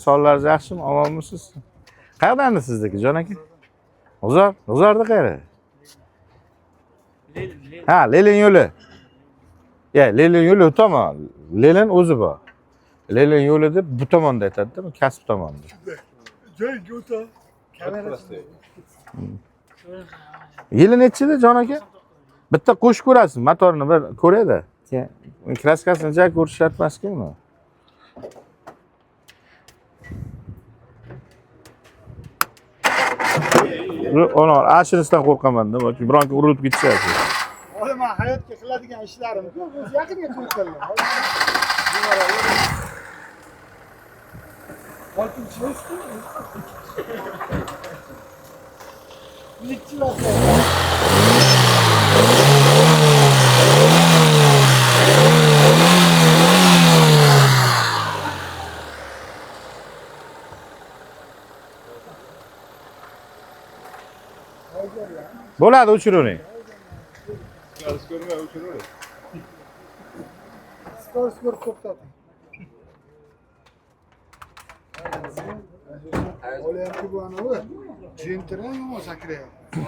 Sonlarınız yaxshimi? Omonmisiz? Qayerdandi sizniki, jon aka? G'uzorda qayeri? Ha, Lenin yo'li. Lenin yo'li bu tomon. Lenin o'zi bor. Lenin yo'li deb bu tomonda aytadi-da, bu kasb tomonda. Joyga o'ta. Yili nechida, jon aka? Bitta qo'shib ko'rasiz, motorni bir ko'raydi. Keyin kraskasini ko'rish shart emas-ku buni. Ona ashirisidan qo'rqaman-da, bironki urilib ketsa. Olaman hayotga qiladigan ishlarim ko'p, o'zi yaqinga qo'yganlar. Oltinchi Bo'ladi, o'chiravering. Skor to'xtating. Olayapti bu anavi. Jentirang bo'lsa kiryapti.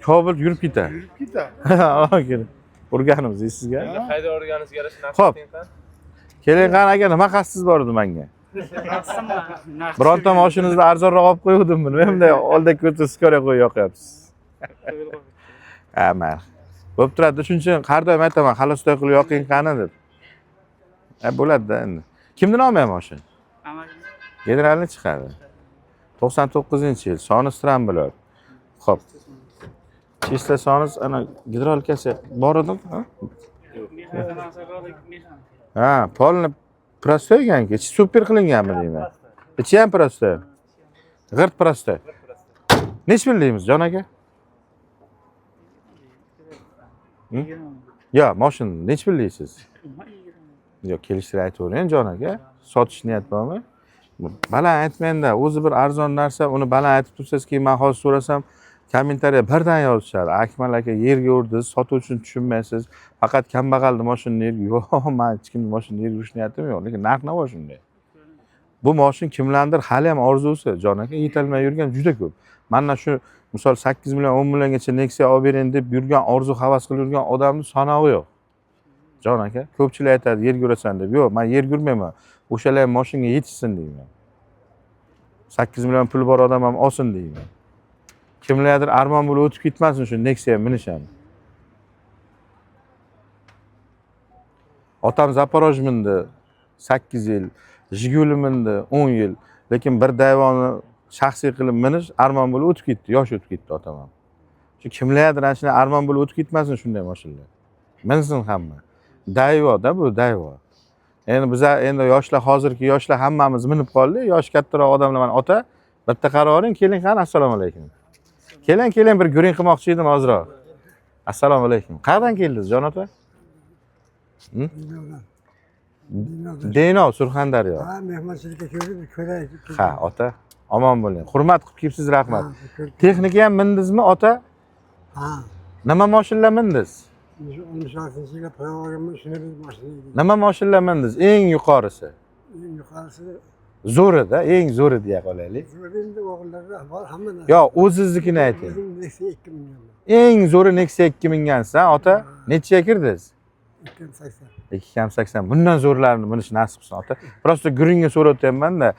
Kobul yurib ketadi. Yurib ketadi. Ha, keling. Urganimiz sizga. Qayda o'rganishga yarasha Xo'p. Keling, qani aka, nima qasdingiz bor edi menga? Bironta mashinangizni arzonroq olib qo'yuvdim buni. Endi oldagi ko'cha skora qo'yib yoqyapsiz. Ha, mayli. Bo'p turadi. Shuning uchun har doim aytaman, xalostoy qilib yoqing qani deb. Bo'ladi-da endi. Kimning nomi ham mashina? Generalni chiqadi. 99-yil, soni Stramblor. Xo'p. Chista soni ana gidrolikasi bor edi-ku, ha? Ha, polni prostoy ekan-ku, super qilinganmi deyman. Ichi ham prostoy. G'irt prostoy. Nech billaymiz, jon aka? Yo, mashina nech billaysiz? Yo'q, kelishtirib aytavering, jon aka. Sotish niyat bormi? Baland aytmang-da, o'zi bir arzon narsa, uni baland aytib tursangiz, keyin men hozir so'rasam, kommentariya birdan yozishadi. Akmal aka, yerga urdiz, sotuvchini tushunmaysiz. Faqat kambag'alni mashinani yerga. Yo'q, men hech kimni mashinani yerga urish niyatim yo'q, lekin narx navo shunday. Bu mashin kimlardir hali ham orzusi, jon aka, yetolmay yurgan juda ko'p. Mana shu misol 8 million, 10 milliongacha Nexia olib bering deb yurgan, orzu havas qilib yurgan odamning sanog'i yo'q. Jon aka, ko'pchilik aytadi, yerga urasan deb. Yo'q, men yerga urmayman. O'shalar ham mashinaga yetishsin deyman. 8 million pul bor odam ham olsin deyman. Kimlardir armon bo'lib o'tib ketmasin shu Nexia minisham. Otam Zaporoj mindi 8 yil, Jiguli mindi 10 yil, lekin bir dayvonni shaxsiy qilib minish armon bo'lib o'tib ketdi, yosh o'tib ketdi otam ham. Shu kimlardir ana shunday armon bo'lib o'tib ketmasin shunday mashinalar. Minsin hamma. Dayvo-da bu, dayvo. Endi biz endi yoshlar, hozirgi yoshlar hammamiz minib qoldik. Yosh kattaroq odamlar mana ota, bitta qaroring, keling qani, assalomu alaykum. Keling, bir guring qilmoqchi edim hozirroq. Assalomu alaykum. Qayerdan keldingiz, jon ota? Deno, Surxondaryo. Ha, mehmonchilikka kelib ko'ray. Ha, ota. Omon bo'ling. Hurmat qilib kelibsiz, rahmat. Texnika ham mindingizmi, ota? Ha. Nima mashinalar mindingiz? 16-yilda tayyorlaganman, shuni biz mashina. Nima mashinalar mindingiz? Eng yuqorisi. Eng yuqorisi Zo'rida, eng zo'ri deya qolaylik. endi o'g'illarda bor hamma narsa. Yo, o'zingiznikini ayting. Nexia 2 million. Eng zo'ri Nexia 2 mingansiz, ota? Nechiga kirdingiz? 280. 280. Bundan zo'rlarini minish nasib qilsin, ota. Prosta guringga so'rayapman-da.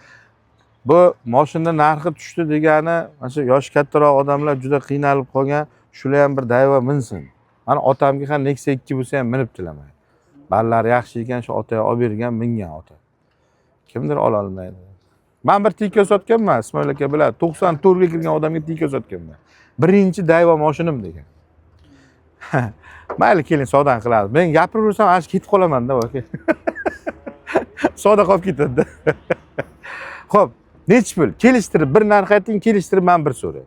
Bu mashina narxi tushdi degani, mana shu yosh kattaroq odamlar juda qiynalib qolgan, shular ham bir dayva minsin. Mana otamga ham Nexia 2 bo'lsa ham minibdilar. Ballari yaxshi ekan, shu otaga olib bergan, mingan ota. Kimdir ola olmaydi. Men bir Tiko sotganman, Ismoil aka biladi. 94 ga kirgan odamga Tiko sotganman. Birinchi dayvo mashinim degan. Mayli, keling, savdan qilamiz. Men gapiraversam, ash ketib qolaman-da, aka. Savdo qolib ketadi. Xo'p, nech pul? Kelishtirib bir narx ayting, kelishtirib men bir so'ray.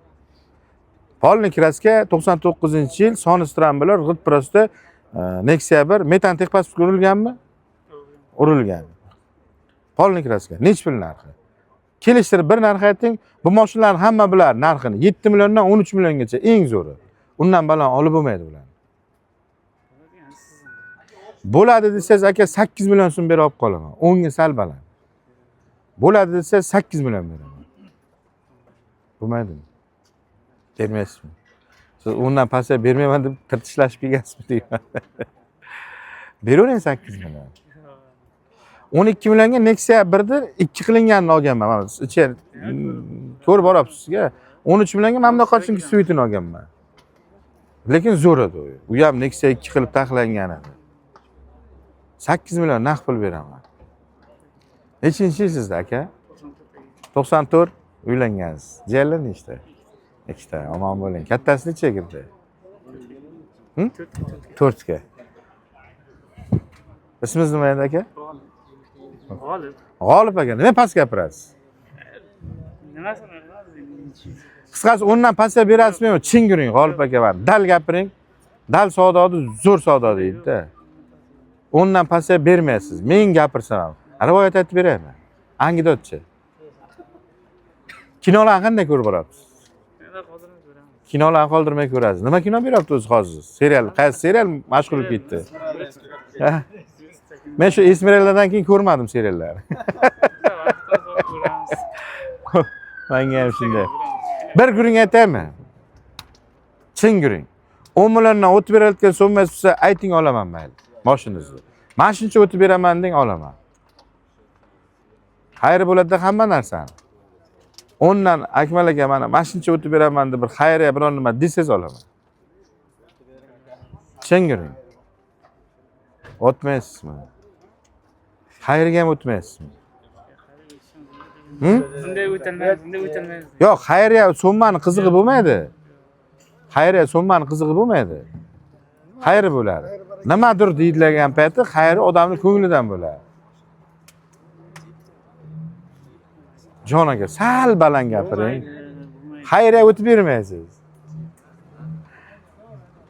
Polni kraska 99-yil, soni Stramblor, g'irt prosta Nexia 1 metan texpasportga urilganmi? Urilgan. Polni kraska. Nech pul narxi? Kelishtirib bir narx ayting. Bu mashinalar hamma bilar narxini. 7 milliondan 13 milliongacha eng zo'ri. Undan baland olib bo'lmaydi ular. Bo'ladi desangiz aka 8 million so'm berib olib qolaman. 10 ga sal baland. Bo'ladi desa 8 million beraman. Bo'lmaydimi? Bermaysizmi? Siz undan pastga bermayman deb tirtishlashib kelgansizmi deyman. Beravering 8 million. 12 millionga Nexia 1ni 2 qilinganini olganman. Mana icheri ko'rib boryapsizga. 13 millionga mana bunaqa chunki suitini olganman. Lekin zo'r edi u. U ham Nexia 2 qilib taxlangan edi. 8 million naqd pul beraman. Nechinchi sizda aka? 94 uylangansiz. Jiyanlar nechta? Ikkita. Omon bo'ling. Kattasi necha kirdi? 4 ga. Ismingiz nima edi aka? G'olib. G'olib aka, nima past gapirasiz? Nimasini? Qisqasi o'ndan pastga berasizmi? Chin yuring G'olib aka mana. Dal gapiring. Dal savdoni zo'r savdo deydi-da. O'ndan pastga bermaysiz. Men gapirsam, rivoyat aytib beraymi? Anekdotchi. Kinolarni qanday ko'rib borasiz? Kinolarni qoldirmay ko'rasiz. Nima kino beryapti o'zi hozir? Serial, qaysi serial mashg'ul bo'lib ketdi? Men shu Esmeraldadan keyin ko'rmadim seriallarni. Menga ham shunday. Bir guring aytaymi? Chin guring. 10 milliondan o'tib berayotgan so'mmangiz bo'lsa, ayting olaman mayli. Mashinangizni. Men shuncha o'tib beraman deng olaman. Xayri bo'ladi hamma narsani. 10 dan Akmal aka mana shuncha o'tib beraman deb bir xayriya biron nima desangiz olaman. Chin guring. O'tmaysizmi? Xayriga ham o'tmaysizmi? Bunday o'tolmaydi. Yo'q, xayriya so'mmani qizig'i bo'lmaydi. Xayriya so'mmani qizig'i bo'lmaydi. Xayri bo'ladi. Nimadir deyilgan payti xayri odamning ko'nglidan bo'ladi. Jon aka, sal baland gapiring. Xayriya o'tib bermaysiz.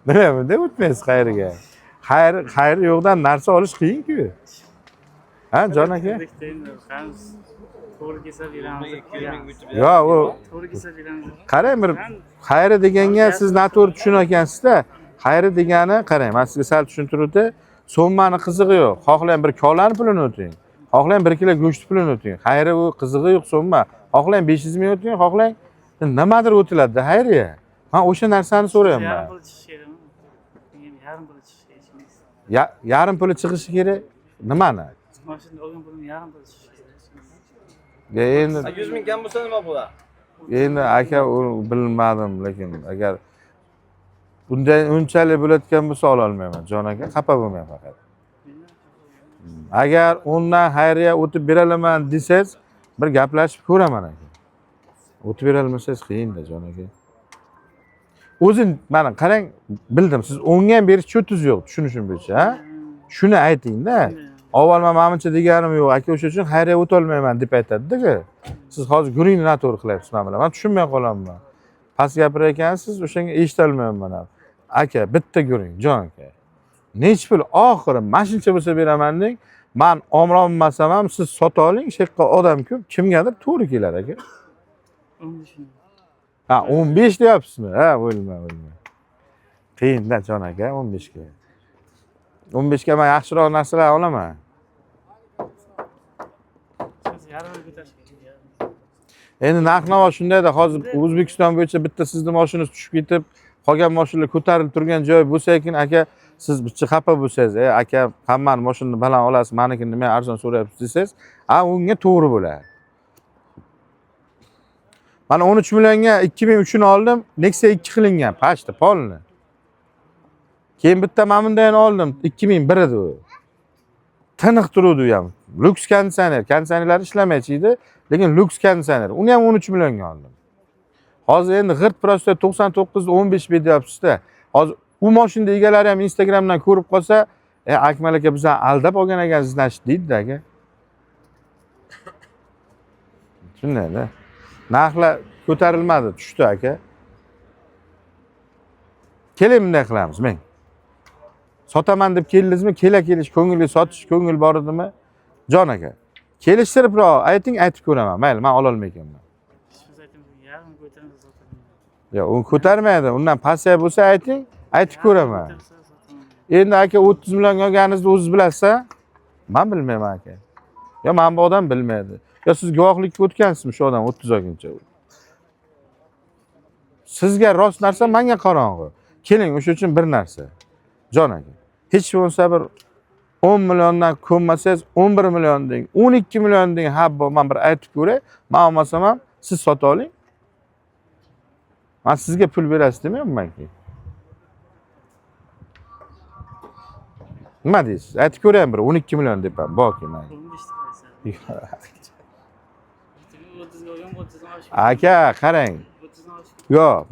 Nima bunday o'tmaysiz xayriga? Xayri yo'qdan narsa olish qiyin-ku. Ha, jon aka? To'g'ri kelsa beramiz. Yo'q, u To'g'ri kelsa beramiz. qarang bir xayri deganga siz noto'g'ri tushunayotgansizda. Xayri degani qarang, men sizga sal tushuntiruvdi. So'mmani qizig'i yo'q. Xohlang bir kolani pulini o'ting. Xohlang 1 kilo go'sht pulini o'ting. Xayri u qizig'i yo'q so'mma. Xohlang 500 ming o'ting, xohlang nimadir o'tiladi-da xayriya. Men o'sha narsani so'rayapman. Yarim pul chiqishi kerakmi? Yarim pul chiqishi kerak. Yarim puli chiqishi kerak. Nimani? Mashina olgan pulim yarim pul chiqishi kerak. Endi 100 ming kam bo'lsa nima bo'ladi? Endi aka bilmadim, lekin agar bunday unchalik bo'layotgan bo'lsa ola olmayman, jon aka, xafa bo'lmang faqat. Agar undan xayriya o'tib beralaman desangiz, bir gaplashib ko'raman aka. O'tib berolmasangiz qiyin-da, jon aka. O'zing mana qarang, bildim, siz 10 ga ham berish cho'tingiz yo'q, tushunishim bo'yicha, ha? Shuni ayting-da. Avval men menimcha deganim yo'q, aka o'sha uchun xayriya o'ta olmayman deb aytadi-da. Siz hozir guringni noto'g'ri qilyapsiz men bilan. Men tushunmay qolaman. Past gapirayotgansiz, o'shanga eshita olmayman ham. Aka, bitta guring, jon aka. Nech pul oxiri mashincha bo'lsa beraman deng. Men omronmasam ham siz sota oling, shu yerga odam ko'p, kimgadir to'g'ri kelar aka. 15 ming. Ha, 15 deyapsizmi? Ha, o'lma. Qiyin-da jon aka, 15 ga. 15 ga men yaxshiroq narsalar olaman. Siz yarim ko'tarish kerak. Endi narx-navo shundayda, hozir O'zbekiston bo'yicha bitta sizning mashinangiz tushib ketib, qolgan mashinalar ko'tarilib turgan joy bo'lsa-kin, aka, siz bitta xafa bo'lsangiz, aka, hammani mashinani baland olasiz, meniki nima arzon so'rayapsiz desangiz, unga to'g'ri bo'ladi. Mana 13 millionga 2003 ni oldim, Nexia 2 qilingan, pashta, polni. Keyin bitta mana bundan oldim, 2001 edi u. Tiniq turuvdi u ham. Luks konditsioner ishlamaychi edi, lekin luks konditsioner. Uni ham 13 millionga oldim. Hozir endi g'irt prosta 99 15 beryapsiz-da. Hozir u mashina egalari ham Instagramdan ko'rib qolsa, Akmal aka bizani aldab olgan ekansiz deydi-da aka. Shunday-da. Narxlar ko'tarilmadi, tushdi aka. Keling bunday qilamiz, men. Sotaman deb keldingizmi? Kelish ko'ngilga sotish ko'ngil bor edimi? Jon aka. Kelishtiribroq ayting, aytib ko'raman. Mayli, men ola olmayman. Siz ayting, yarim ko'taramiz sotaman. Yo'q, u ko'tarmaydi. Undan pastga bo'lsa ayting, aytib ko'raman. Endi aka 30 million olganingizni o'zingiz bilasiz, men bilmayman aka. Yo, men bu odam bilmaydi. yo siz guvohlikka o'tgansizmi shu odam 30 olguncha? Sizga rost narsa, menga qorong'i. Keling, o'sha uchun bir narsa. Jon aka. Hech bo'lmasa bir 10 milliondan ko'nmasangiz 11 million deng, 12 million deng, ha bu men bir aytib ko'ray. Men olmasam ham siz sota oling. Men sizga pul berasiz demayapmanki. Nima deysiz? Aytib ko'ray bir 12 million deb ham borki men. 15 qaysa. 30 ga olgan 30 dan oshib. Aka, qarang. 30 dan oshib. Yo'q,